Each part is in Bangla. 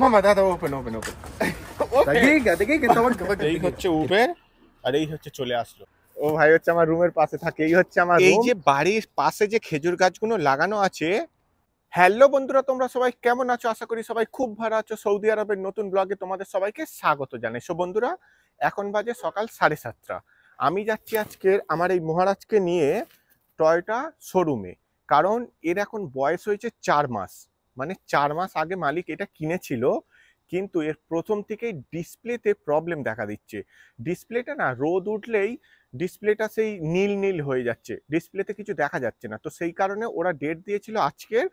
মামা দাদা ওপেন ওপেন ওপেন দেখি এই হচ্ছে উবের আর এই হচ্ছে চলে আসলো। ও ভাই হচ্ছে আমার রুমের পাশে থাকে, এই হচ্ছে আমার এই যে বাড়ির পাশে যে খেজুর গাছগুলো লাগানো আছে। হ্যালো বন্ধুরা, তোমরা সবাই কেমন আছো? আশা করি সবাই খুব ভালো আছো। সৌদি আরবের নতুন ব্লগে তোমাদের সবাইকে স্বাগত জানাই। সো বন্ধুরা, এখন বাজে সকাল 7:30। আমি যাচ্ছি আজকে আমার এই মহারাজকে নিয়ে টয়োটা শোরুমে, কারণ এর এখন বয়স হয়েছে 4 মাস। মানে 4 মাস আগে মালিক এটা কিনেছিল, কিন্তু এর প্রথম থেকেই ডিসপ্লেতে প্রবলেম দেখা দিচ্ছে। ডিসপ্লেটা না রোদ উঠলেই ডিসপ্লেটা সেই নীল নীল হয়ে যাচ্ছে, ডিসপ্লেতে কিছু দেখা যাচ্ছে না। তো সেই কারণে ওরা ডেট দিয়েছিল আজকের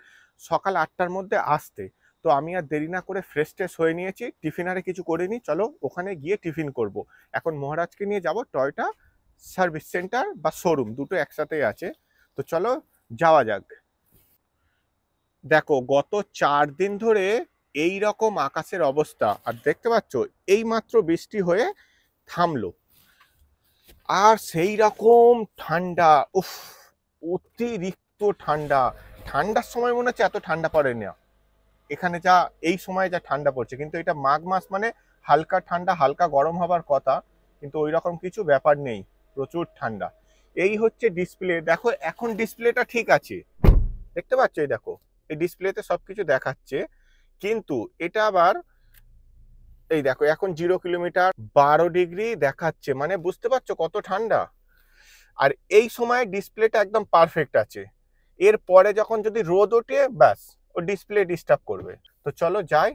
সকাল 8টার মধ্যে আসতে। তো আমি আর দেরি না করে ফ্রেশ ট্রেশ হয়ে নিয়েছি, টিফিন আরে কিছু করিনি, চলো ওখানে গিয়ে টিফিন করব। এখন মহারাজকে নিয়ে যাব টয়োটা সার্ভিস সেন্টার বা শোরুম, দুটো একসাথেই আছে। তো চলো যাওয়া যাক। দেখো গত 4 দিন ধরে এই রকম আকাশের অবস্থা, আর দেখতে পাচ্ছ এই মাত্র বৃষ্টি হয়ে থামলো, আর সেই রকম ঠান্ডা। উফ, অতিরিক্ত ঠান্ডা। ঠান্ডার সময় মনে হচ্ছে এত ঠান্ডা পড়ে না এখানে, যা এই সময় যা ঠান্ডা পড়ছে। কিন্তু এটা মাঘ মাস, মানে হালকা ঠান্ডা হালকা গরম হবার কথা, কিন্তু ওই রকম কিছু ব্যাপার নেই, প্রচুর ঠান্ডা। এই হচ্ছে ডিসপ্লে, দেখো এখন ডিসপ্লেটা ঠিক আছে, দেখতে পাচ্ছ? এই দেখো এই ডিসপ্লেতে সবকিছু দেখাচ্ছে, কিন্তু এটা আবার এই দেখো এখন 0 কিলোমিটার 12 ডিগ্রি দেখাচ্ছে, মানে বুঝতে পারছো কত ঠান্ডা। আর এই সময় ডিসপ্লেটা একদম পারফেক্ট আছে। এর পরে যখন যদি রোদ ওঠে, ব্যাস ও ডিসপ্লে ডিস্টার্ব করবে। তো চলো যাই।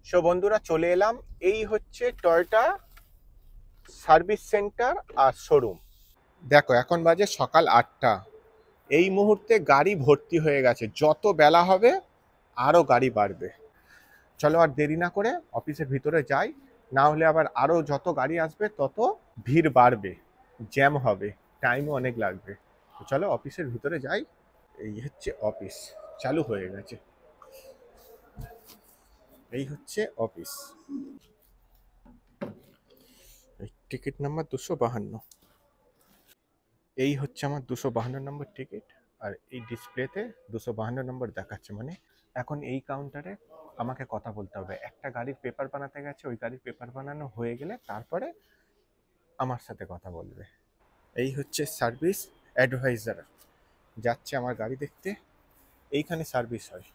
সো বন্ধুরা, চলে এলাম, এই হচ্ছে টয়োটা সার্ভিস সেন্টার আর শোরুম। দেখো এখন বাজে সকাল 8টা, এই মুহূর্তে গাড়ি ভর্তি হয়ে গেছে, যত বেলা হবে আরো গাড়ি বাড়বে। চলো আর দেরি না করে অফিসের ভিতরে যাই, না হলে আবার আরো যত গাড়ি আসবে তত ভিড় বাড়বে, জ্যাম হবে, টাইমও অনেক লাগবে। তো চলো অফিসের ভিতরে যাই। এই হচ্ছে অফিস, চালু হয়ে গেছে, এই হচ্ছে অফিস। টিকিট নাম্বার 252, এই হচ্ছে আমার 252 নম্বর টিকিট। আর এই ডিসপ্লেতে 252 নম্বর দেখাচ্ছে, মানে এখন এই কাউন্টারে আমাকে কথা বলতে হবে। একটা গাড়ির পেপার বানাতে গেছে, ওই গাড়ির পেপার বানানো হয়ে গেলে তারপরে আমার সাথে কথা বলবে। এই হচ্ছে সার্ভিস অ্যাডভাইজার, যাচ্ছে আমার গাড়ি দেখতে, এইখানে সার্ভিস হয়।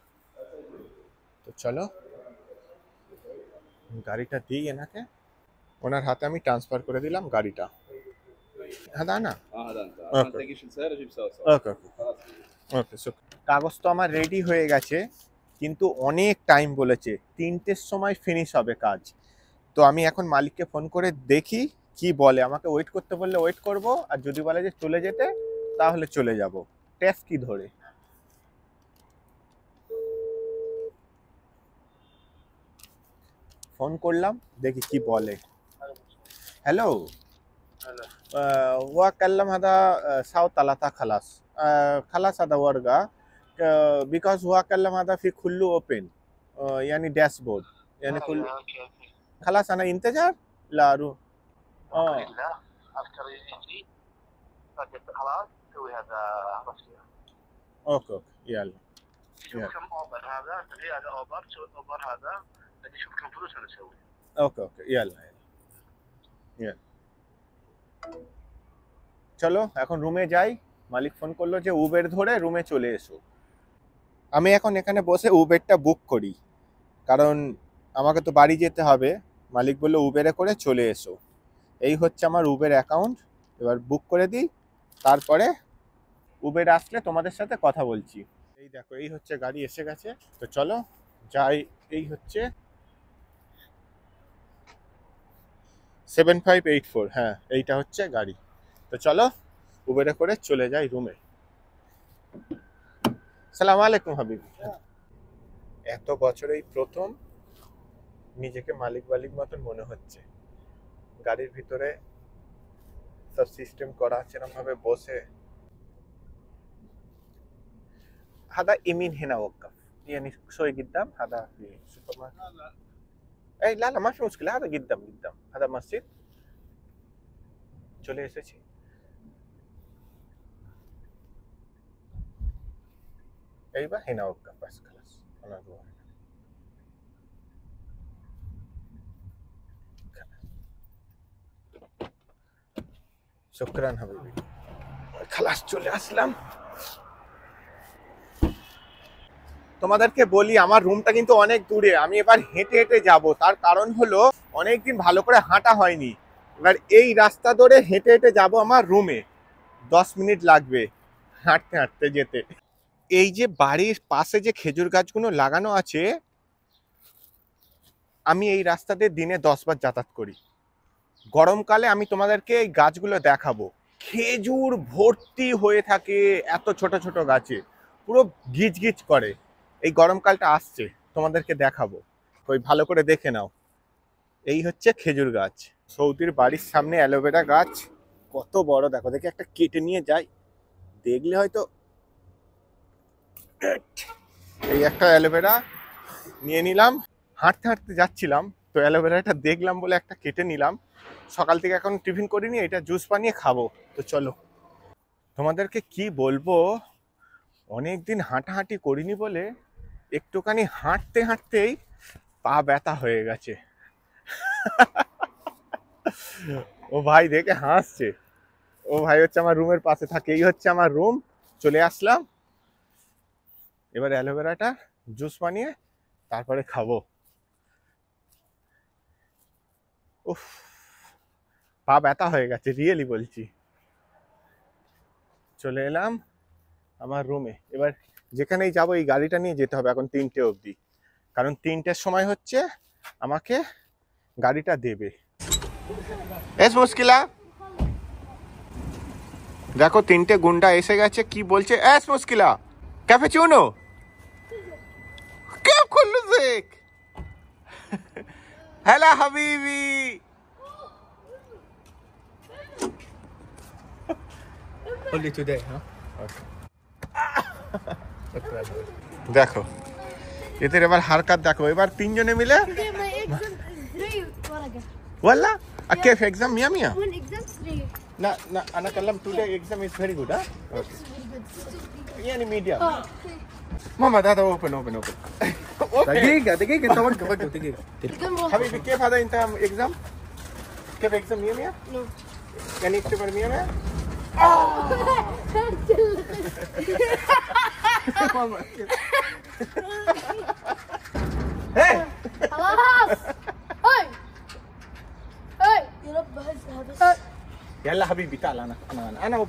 তো চলো গাড়িটা দিই এনাকে, ওনার হাতে আমি ট্রান্সফার করে দিলাম গাড়িটা। হ্যাঁ না, ওকে ওকে। কাগজ তো আমার রেডি হয়ে গেছে, কিন্তু অনেক টাইম বলেছে, 3টের সময় ফিনিশ হবে কাজ। তো আমি এখন মালিককে ফোন করে দেখি কি বলে। আমাকে ওয়েট করতে বললে ওয়েট করব, আর যদি বলে যে চলে যেতে তাহলে চলে যাব ট্যাক্স কি ধরে। ফোন করলাম, দেখি কি বলে। Hello, وأكلم هذا ساو ثلاثة خلاص خلاص هذا ورقة because هو أكلم هذا في كله open يعني داشبورد يعني كل خلاص أنا انتظر لا روح لا اذكر يجي خلاص سوي هذا رسمي. اوكي يلا شوف كم اوبر هذا، تبي هذا اوبر، شو اوبر هذا بدي اشوف كم فلوس انا اسوي. اوكي يلا চলো এখন রুমে যাই। মালিক ফোন করলো যে উবের ধরে রুমে চলে এসো। আমি এখন এখানে বসে উবেরটা বুক করি, কারণ আমাকে তো বাড়ি যেতে হবে। মালিক বললো উবেরে করে চলে এসো। এই হচ্ছে আমার উবের অ্যাকাউন্ট, এবার বুক করে দিই, তারপরে উবের আসলে তোমাদের সাথে কথা বলছি। এই দেখো এই হচ্ছে গাড়ি এসে গেছে, তো চলো যাই। এই হচ্ছে 7584, হ্যাঁ এইটা হচ্ছে গাড়ি। তো চলো উবেরে করে চলে যাই রুমে। সালাম আলাইকুম হাবিব। এত বছরেই প্রথম নিজেকে মালিক মালিক মতন মনে হচ্ছে। গাড়ির ভিতরে সব সিস্টেম করা আছে, এরকম ভাবে বসে। هذا يمين هنا وقف يعني شوي قدام، هذا في سوبر ماركت. اي لا لا ما في مشكله، هذا قدام هذا مسجد চলে এসেছি। এইবার هنا اوقف بس خلاص انا جوه শুকরান হাবিবি খালাস চলে আসলাম। তোমাদেরকে বলি আমার রুমটা কিন্তু অনেক দূরে, আমি এবার হেঁটে হেঁটে যাব। তার কারণ হলো অনেকদিন ভালো করে হাঁটা হয়নি। এবার এই রাস্তা ধরে হেঁটে হেঁটে যাব আমার রুমে, 10 মিনিট লাগবে হাঁটতে হাঁটতে যেতে। এই যে বাড়ির পাশে যে খেজুর গাছগুলো লাগানো আছে, আমি এই রাস্তাতে দিনে 10 বার যাতায়াত করি। গরমকালে আমি তোমাদেরকে এই গাছগুলো দেখাবো। খেজুর ভর্তি হয়ে থাকে এত ছোট ছোট গাছে, পুরো গিজ গিজ করে। এই গরমকালটা আসছে, তোমাদেরকে দেখাবো, ওই ভালো করে দেখে নাও। এই হচ্ছে খেজুর গাছ। সৌদির বাড়ির সামনে অ্যালোভেরা গাছ কত বড় দেখো, দেখে একটা কেটে নিয়ে যাই, দেখলে হয়তো। এই একটা অ্যালোভেরা নিয়ে নিলাম, হাঁটতে হাঁটতে যাচ্ছিলাম তো অ্যালোভেরাটা দেখলাম বলে একটা কেটে নিলাম। সকাল থেকে এখন টিফিন করিনি, এটা জুস বানিয়ে খাবো। তো চলো, তোমাদেরকে কি বলবো, অনেকদিন হাঁটাহাঁটি করিনি বলে একটুখানি হাঁটতে হাঁটতেই পা ব্যথা হয়ে গেছে। ও ভাই দেখে হাসছে, ও ভাই হচ্ছে আমার রুমের পাশে থাকে। এই হচ্ছে আমার রুম, চলে আসলাম। এবার অ্যালোভেরাটা জুস বানিয়ে তারপরে খাবো। উফ, পা ব্যথা হয়ে গেছে, রিয়েলি বলছি। চলে এলাম আমার রুমে। এবার যেখানেই যাবো এই গাড়িটা নিয়ে যেতে হবে এখন 3টে অবধি, কারণ 3টের সময় হচ্ছে আমাকে গাড়িটা দেবে। এস মুশকিলা, দেখো 3টে গুন্ডা এসে গেছে। কি বলছে? এস মুশকিলা cappuccino كيف كل زيك هلا حبيبي only today huh okay দেখো এদের এবার হারকাত দেখো। এবার 3 জনে মিলে والله كيف اكزام مية مية لا لا انا كلم today exam is very good huh okay يعني medium ماما هذا اوبن دقيقة دقيقة انت وقف دقيقة حبيبي كيف هذا انت اكزام؟ كيف اكزام 100 100؟ نو يعني اكتب 100 100؟ خلاص هاي هاي يا رب هذا يلا حبيبي تعال انا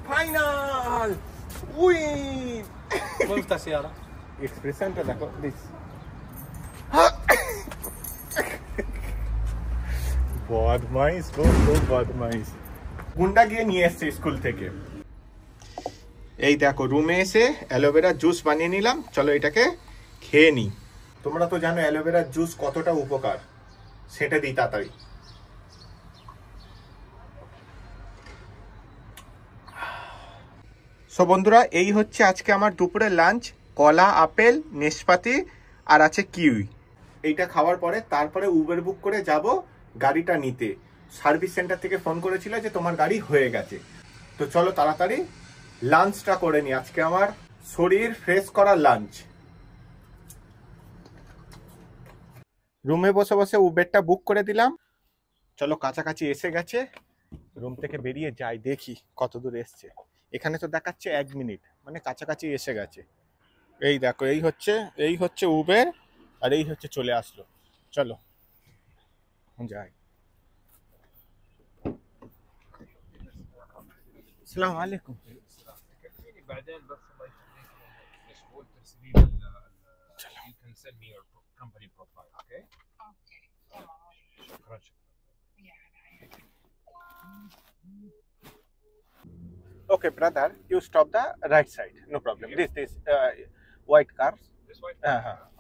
فاينل وين وين بتاع السيارة؟ اكسبريس سنتر দেখো দিস বদমাইশ খুব বদমাইশ। গুন্ডা গিয়ে নিয়ে এসছে স্কুল থেকে। এই দেখো রুমে এসে অ্যালোভেরা জুস বানিয়ে নিলাম, চলো এটাকে খেয়ে নিই। তোমরা তো জানো অ্যালোভেরা জুস কতটা উপকার, সেটা দিই তাড়াতাড়ি। সো বন্ধুরা, এই হচ্ছে আজকে আমার দুপুরের লাঞ্চ। কলা, আপেল, নেশপাতি আর আছে কিউই। এইটা খাওয়ার পরে তারপরে উবের বুক করে যাব গাড়িটা নিতে। সার্ভিস সেন্টার থেকে ফোন করেছিল যে তোমার গাড়ি হয়ে গেছে। তো চলো তাড়াতাড়ি লাঞ্চটা করে নি, আজকে আমার শরীর ফ্রেশ করার লাঞ্চ। রুমে বসে বসে উবেরটা বুক করে দিলাম। চলো কাছাকাছি এসে গেছে, রুম থেকে বেরিয়ে যাই, দেখি কত দূর এসছে। এখানে তো দেখাচ্ছে 1 মিনিট, মানে কাছাকাছি এসে গেছে। এই দেখো এই হচ্ছে উবের, আর এই হচ্ছে চলে আসলো। চলো যাই। السلام عليكم. تكلميني بعدين بس الله يخليك مشغول ترسلي لي you can send me your company profile okay شكرا Okay brother, you stop the right side, no problem. This white car. this white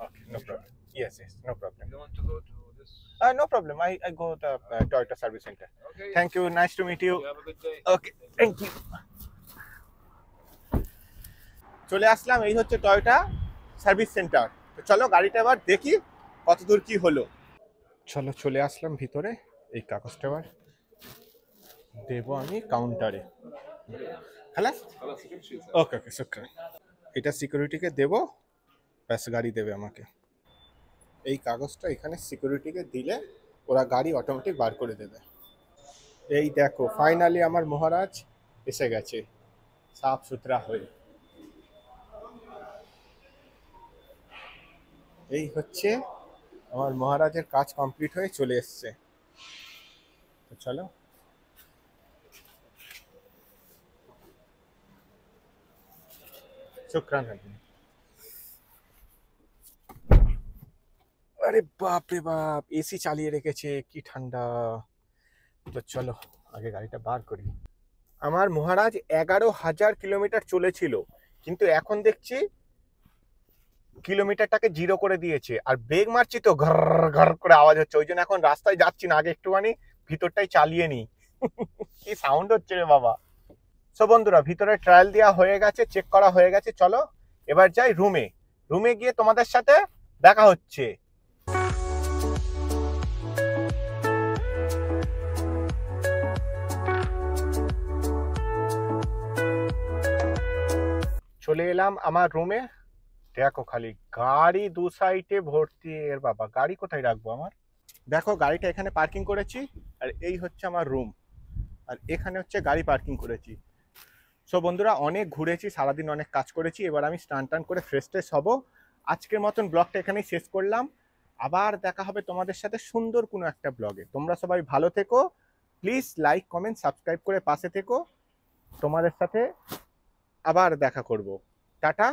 okay, no problem. Yes, no problem. you want to go to this No problem. I go to Toyota service center. okay Thank you, nice to meet you. you have a good day Okay, thank you. চলে আসলাম, এই হচ্ছে টয়োটা সার্ভিস সেন্টার। তো চলো গাড়িটা এবার দেখি কত দূর কি হলো। চলো চলে আসলাম ভিতরে, এই কাগজটা এবার দেবো আমি কাউন্টারে। খালাস? ওকে ওকে শুক্রান। এটা সিকিউরিটিকে দেবো, ব্যাস গাড়ি দেবে আমাকে। এই কাগজটা এখানে সিকিউরিটিকে দিলে ওরা গাড়ি অটোমেটিক বার করে দেবে। এই দেখো ফাইনালি আমার মহারাজ এসে গেছে সাফ সুতরা হয়ে। এই হচ্ছে আমার মহারাজের কাজ কমপ্লিট হয়ে চলে এসছে। তো চলো শুক্রান। আরে বাপ রে বাপ, এসি চালিয়ে রেখেছে, কি ঠান্ডা। তো চলো আগে গাড়িটা বার করি। আমার মহারাজ 11,000 কিলোমিটার চলেছিল, কিন্তু এখন দেখছি কিলোমিটারটাকে 0 করে দিয়েছে। আর ব্রেক মারছি তো ঘর ঘর করে আওয়াজ হচ্ছে, ওই জন্য এখন রাস্তায় যাচ্ছি না, আগে একটুখানি ভিতরটাই চালিয়ে নি। কি সাউন্ড হচ্ছে রে বাবা। সো বন্ধুরা, ভিতরে ট্রায়াল দেওয়া হয়ে গেছে, চেক করা হয়ে গেছে। চলো এবার যাই রুমে। রুমে গিয়ে তোমাদের সাথে দেখা হচ্ছে। চলে এলাম আমার রুমে। দেখো খালি গাড়ি দু সাইডে ভর্তি। এর বাবা, গাড়ি কোথায় রাখবো আমার? দেখো গাড়িটা এখানে পার্কিং করেছি, আর এই হচ্ছে আমার রুম, আর এখানে হচ্ছে গাড়ি পার্কিং করেছি। সো বন্ধুরা, অনেক ঘুরেছি, সারাদিন অনেক কাজ করেছি, এবার আমি স্নান টান করে ফ্রেশ ট্রেশ হবো। আজকের মতন ব্লগটা এখানেই শেষ করলাম। আবার দেখা হবে তোমাদের সাথে সুন্দর কোনো একটা ব্লগে। তোমরা সবাই ভালো থেকো, প্লিজ লাইক কমেন্ট সাবস্ক্রাইব করে পাশে থেকো। তোমাদের সাথে আবার দেখা করব। টাটা।